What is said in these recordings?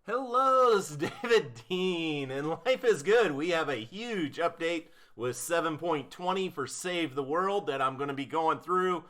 Hello, this is Daviddean, and life is good. We have a huge update with 7.20 for Save the World that I'm going to be going through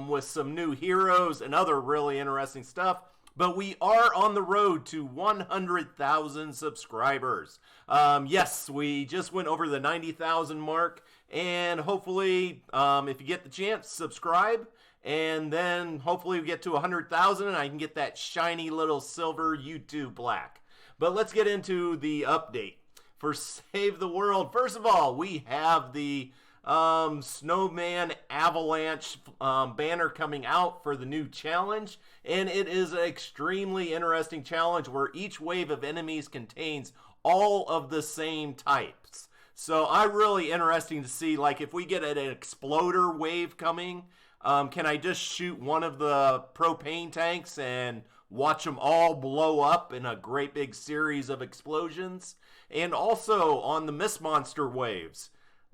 with some new heroes and other really interesting stuff. But we are on the road to 100,000 subscribers. Yes, we just went over the 90,000 mark, and hopefully, if you get the chance, subscribe. And then hopefully we get to 100,000 and I can get that shiny little silver YouTube plaque. But let's get into the update for Save the World. First of all, we have the Snowman Avalanche banner coming out for the new challenge, and it is an extremely interesting challenge where each wave of enemies contains all of the same types. So I'm really interesting to see, like, if we get an exploder wave coming, can I just shoot one of the propane tanks and watch them all blow up in a great big series of explosions? And also on the Mist Monster waves,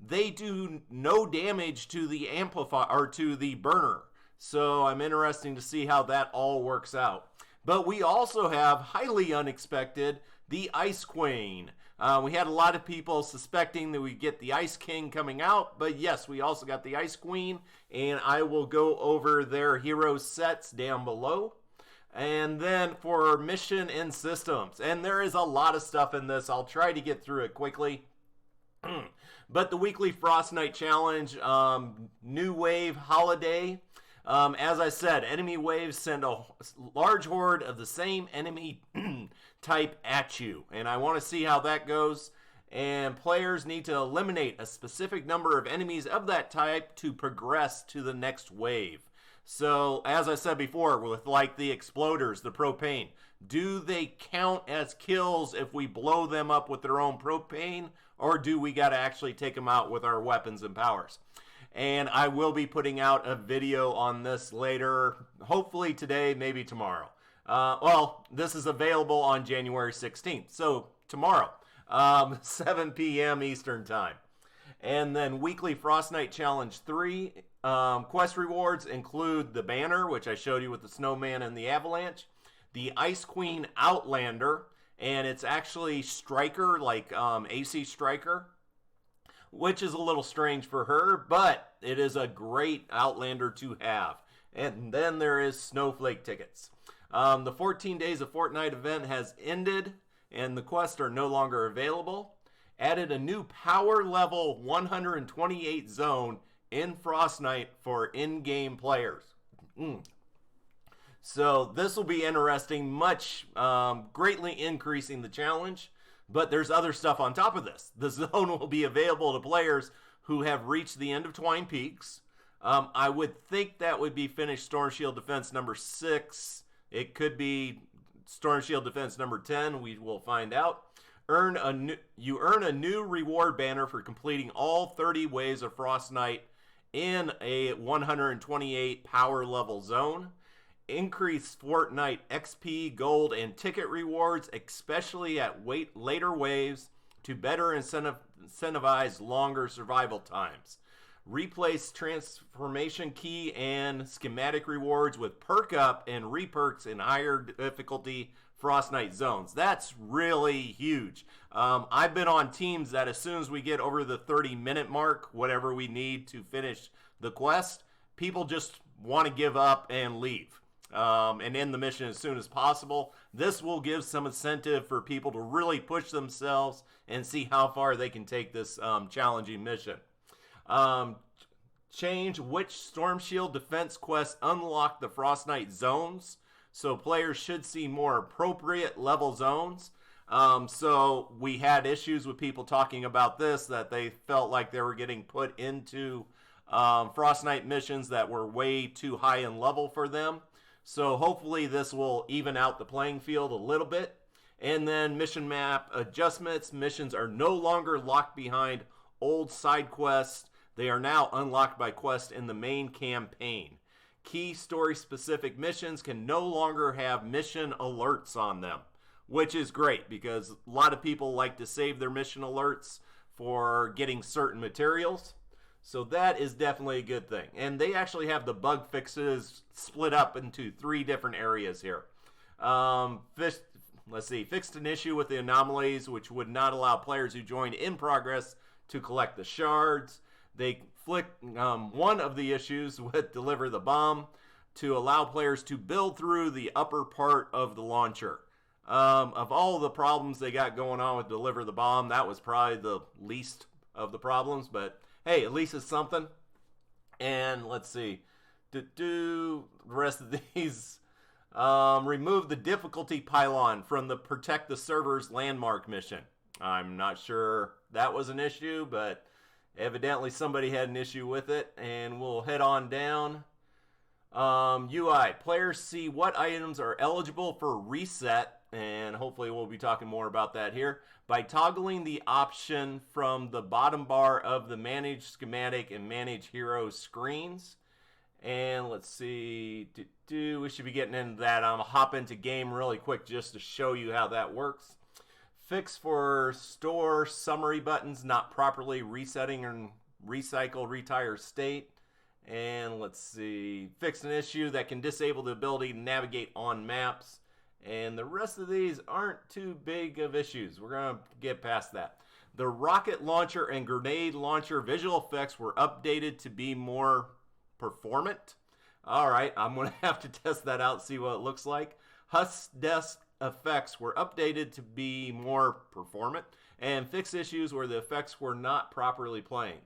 they do no damage to the amplifier or to the burner. So I'm interested to see how that all works out. But we also have, highly unexpected, the Ice Queen. We had a lot of people suspecting that we get the Ice King coming out, but yes, we also got the Ice Queen, and I will go over their hero sets down below. And then for mission and systems, and there is a lot of stuff in this. I'll try to get through it quickly. But the weekly Frostnite challenge, new wave holiday. As I said, enemy waves send a large horde of the same enemy type at you. And I want to see how that goes. And players need to eliminate a specific number of enemies of that type to progress to the next wave. So, as I said before, with like the exploders, the propane, do they count as kills if we blow them up with their own propane? Or do we got to actually take them out with our weapons and powers? And I will be putting out a video on this later, hopefully today, maybe tomorrow. Well, this is available on January 16th, so tomorrow, 7 p.m. Eastern Time. And then weekly Frostnite Challenge 3 quest rewards include the banner, which I showed you with the snowman and the avalanche, the Ice Queen Outlander, and it's actually Striker, like AC Striker, which is a little strange for her, but it is a great Outlander to have. And then there is Snowflake tickets. The 14 Days of Fortnite event has ended, and the quests are no longer available. Added a new power level 128 zone in Frostnite for in-game players. So this will be interesting, much greatly increasing the challenge. But there's other stuff on top of this. The zone will be available to players who have reached the end of Twine Peaks. I would think that would be finished Storm Shield Defense number 6. It could be Storm Shield Defense number 10. We will find out. You earn a new reward banner for completing all 30 waves of Frostnite in a 128 power level zone. Increase Fortnite XP, gold, and ticket rewards, especially at later waves, to better incentivize longer survival times. Replace transformation key and schematic rewards with perk up and reperks in higher difficulty Frostnite zones. That's really huge. I've been on teams that as soon as we get over the 30-minute mark, whatever we need to finish the quest, people just want to give up and leave. And end the mission as soon as possible. This will give some incentive for people to really push themselves and see how far they can take this challenging mission. Change which Storm Shield defense quests unlock the Frostnite zones, so players should see more appropriate level zones. So we had issues with people talking about this, that they felt like they were getting put into Frostnite missions that were way too high in level for them. So hopefully this will even out the playing field a little bit. And then mission map adjustments. Missions are no longer locked behind old side quests. They are now unlocked by quests in the main campaign. Key story-specific missions can no longer have mission alerts on them, which is great because a lot of people like to save their mission alerts for getting certain materials. So that is definitely a good thing. And they actually have the bug fixes split up into 3 different areas here. let's see, fixed an issue with the anomalies, which would not allow players who joined in progress to collect the shards. They flicked one of the issues with deliver the bomb to allow players to build through the upper part of the launcher. Of all the problems they got going on with deliver the bomb, that was probably the least of the problems, but hey, at least it's something. And let's see, the rest of these. Remove the difficulty pylon from the protect the server's landmark mission. I'm not sure that was an issue, but evidently somebody had an issue with it, and we'll head on down. UI, players see what items are eligible for reset, and hopefully we'll be talking more about that here, by toggling the option from the bottom bar of the Manage Schematic and Manage Hero screens. And let's see, we should be getting into that. I'm going to hop into game really quick just to show you how that works. Fix for store summary buttons not properly resetting and recycle retire state. And let's see, fix an issue that can disable the ability to navigate on maps. And the rest of these aren't too big of issues. We're going to get past that. The rocket launcher and grenade launcher visual effects were updated to be more performant. All right, I'm going to have to test that out, see what it looks like. Hus desk effects were updated to be more performant and fix issues where the effects were not properly playing.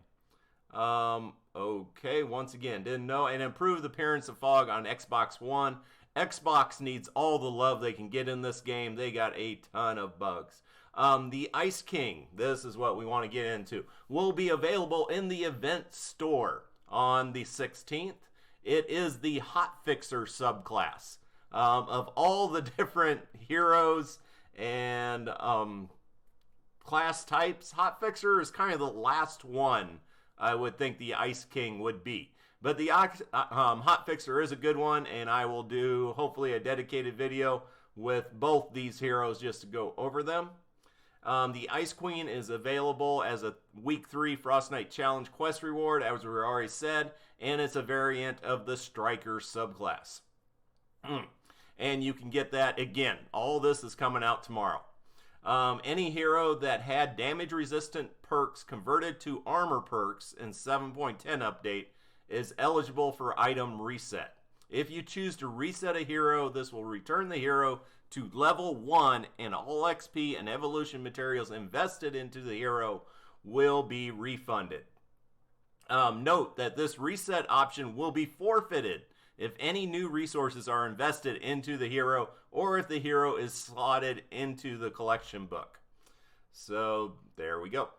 Okay, once again, didn't know. And improve the appearance of fog on Xbox One. Xbox needs all the love they can get in this game. They got a ton of bugs. The Ice King, this is what we want to get into, will be available in the event store on the 16th. It is the Hot Fixer subclass. Of all the different heroes and class types, Hot Fixer is kind of the last one I would think the Ice King would be. But the Hot Fixer is a good one, and I will do hopefully a dedicated video with both these heroes just to go over them. The Ice Queen is available as a Week 3 Frostnite Challenge quest reward, as we already said, and it's a variant of the Striker subclass. And you can get that, again, all this is coming out tomorrow. Any hero that had damage-resistant perks converted to armor perks in 7.10 update is eligible for item reset. If you choose to reset a hero, this will return the hero to level 1, and all XP and evolution materials invested into the hero will be refunded. Note that this reset option will be forfeited if any new resources are invested into the hero or if the hero is slotted into the collection book. So there we go.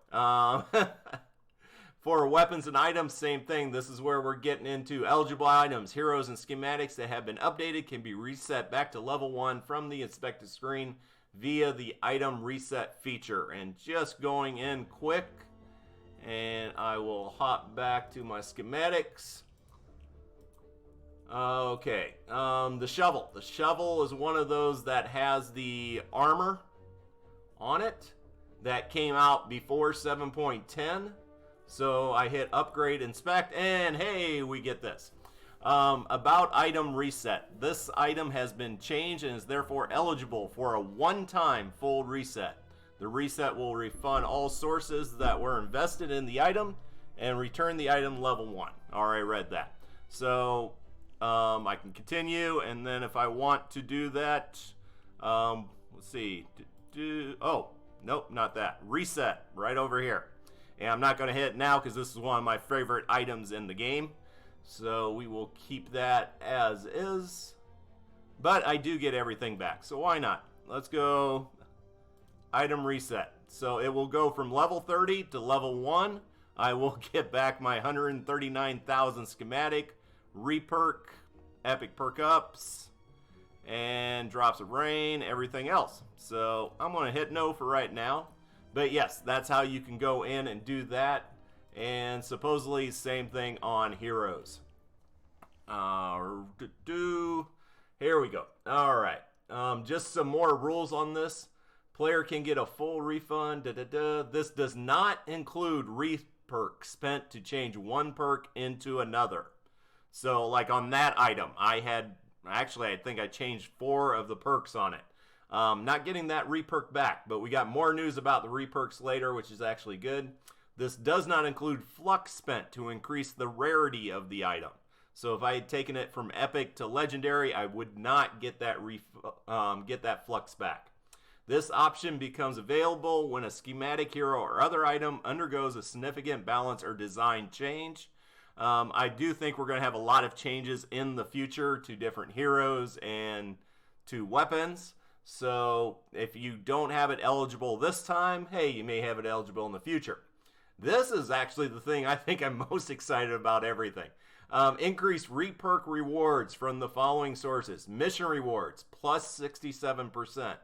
For weapons and items, same thing. This is where we're getting into eligible items. Heroes and schematics that have been updated can be reset back to level 1 from the inspected screen via the item reset feature. And just going in quick, and I will hop back to my schematics. Okay, the shovel. The shovel is one of those that has the armor on it that came out before 7.10. So I hit upgrade, inspect, and hey, we get this. About item reset. This item has been changed and is therefore eligible for a one-time full reset. The reset will refund all sources that were invested in the item and return the item level 1. Already read that. So I can continue, and then if I want to do that, let's see. Oh, nope, not that. Reset, right over here. And I'm not going to hit it now because this is one of my favorite items in the game. So we will keep that as is. But I do get everything back, so why not? Let's go item reset. So it will go from level 30 to level 1. I will get back my 139,000 schematic, reperk, epic perk ups, and drops of rain, everything else. So I'm going to hit no for right now. But yes, that's how you can go in and do that. And supposedly same thing on heroes. Here we go. All right. Just some more rules on this. Player can get a full refund. This does not include reperk spent to change one perk into another. So like on that item, I think I changed 4 of the perks on it. Not getting that reperk back, but we got more news about the reperks later, which is actually good. This does not include flux spent to increase the rarity of the item. So if I had taken it from epic to legendary, I would not get that flux back. This option becomes available when a schematic hero or other item undergoes a significant balance or design change. I do think we're going to have a lot of changes in the future to different heroes and to weapons. So if you don't have it eligible this time, hey, you may have it eligible in the future. This is actually the thing I think I'm most excited about everything. Increased reperk rewards from the following sources. Mission rewards, plus 67%.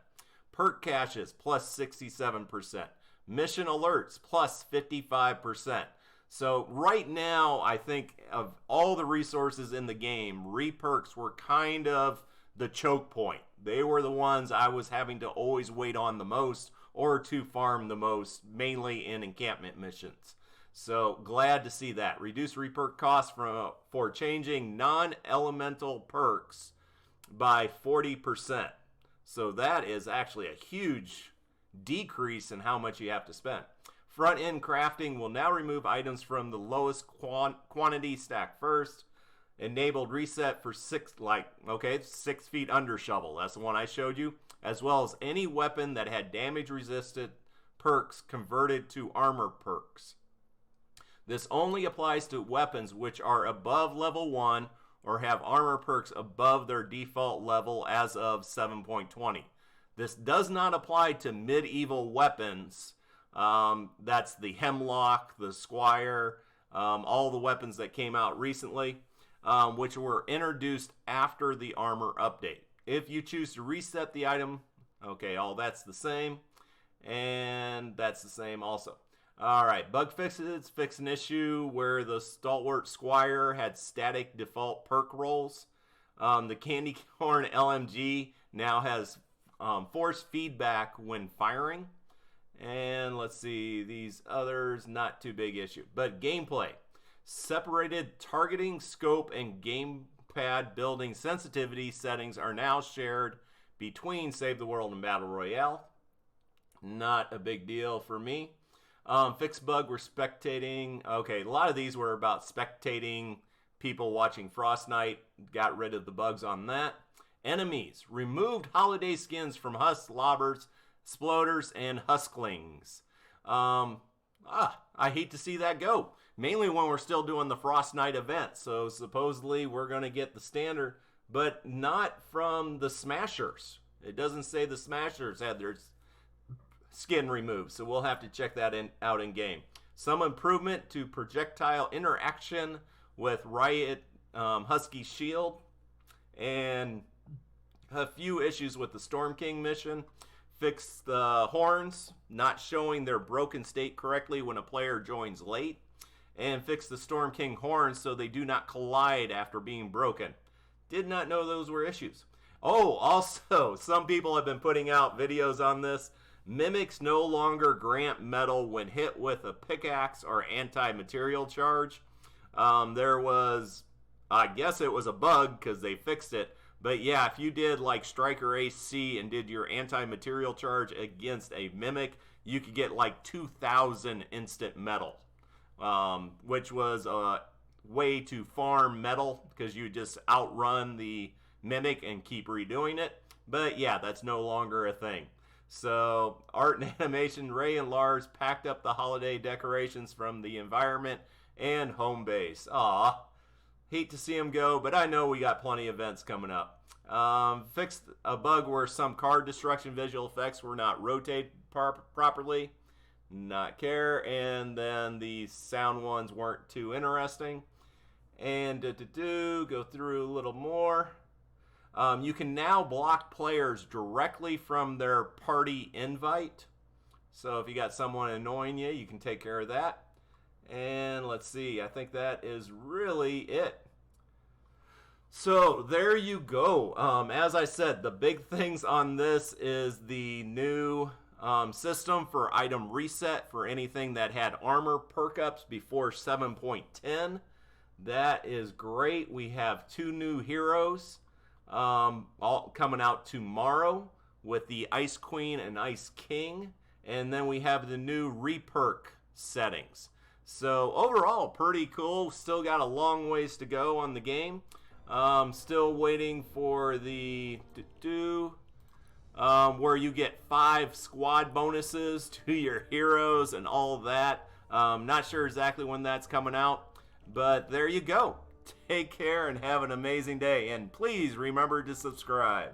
Perk caches, plus 67%. Mission alerts, plus 55%. So right now, I think of all the resources in the game, reperks were kind of the choke point. They were the ones I was having to always wait on the most or to farm the most, mainly in encampment missions. So glad to see that. Reduce reperk costs for changing non-elemental perks by 40%. So that is actually a huge decrease in how much you have to spend. Front-end crafting will now remove items from the lowest quantity stack first. Enabled reset for 6 feet under shovel. That's the one I showed you. As well as any weapon that had damage resistant perks converted to armor perks. This only applies to weapons which are above level 1 or have armor perks above their default level as of 7.20. This does not apply to medieval weapons. That's the Hemlock, the Squire, all the weapons that came out recently, which were introduced after the armor update. If you choose to reset the item, okay, all that's the same, and that's the same also. All right, bug fixes. Fix an issue where the Stalwart Squire had static default perk rolls. The Candy Corn LMG now has force feedback when firing. And let's see, these others, not too big issue. But gameplay. Separated targeting, scope, and gamepad building sensitivity settings are now shared between Save the World and Battle Royale. Not a big deal for me. Fix bug, we're spectating. Okay, a lot of these were about spectating people watching Frostnite. Got rid of the bugs on that. Enemies. Removed holiday skins from Husk, Lobbers, Sploders, and Husklings. I hate to see that go. Mainly when we're still doing the Frostnite event. So supposedly we're going to get the standard, but not from the Smashers. It doesn't say the Smashers had their skin removed, so we'll have to check that out in game. Some improvement to projectile interaction with Riot Husky Shield, and a few issues with the Storm King mission. Fix the horns not showing their broken state correctly when a player joins late, and fix the Storm King horns so they do not collide after being broken. Did not know those were issues. Oh, also, some people have been putting out videos on this. Mimics no longer grant metal when hit with a pickaxe or anti-material charge. There was, I guess it was a bug because they fixed it. But yeah, if you did like Striker AC and did your anti-material charge against a Mimic, you could get like 2,000 instant metal. Which was a way to farm metal because you just outrun the Mimic and keep redoing it. But yeah, that's no longer a thing. So, art and animation, Ray and Lars packed up the holiday decorations from the environment and home base. Aw, hate to see them go, but I know we got plenty of events coming up. Fixed a bug where some card destruction visual effects were not rotated properly. Not care. And then the sound ones weren't too interesting. And go through a little more. You can now block players directly from their party invite. So if you got someone annoying you, you can take care of that. And let's see, I think that is really it. So there you go. As I said, the big things on this is the new system for item reset for anything that had armor perk ups before 7.10. That is great. We have 2 new heroes all coming out tomorrow with the Ice Queen and Ice King. And then we have the new reperk settings. So overall, pretty cool. Still got a long ways to go on the game. Still waiting for the where you get 5 squad bonuses to your heroes and all of that. Not sure exactly when that's coming out, but there you go. Take care and have an amazing day. And please remember to subscribe.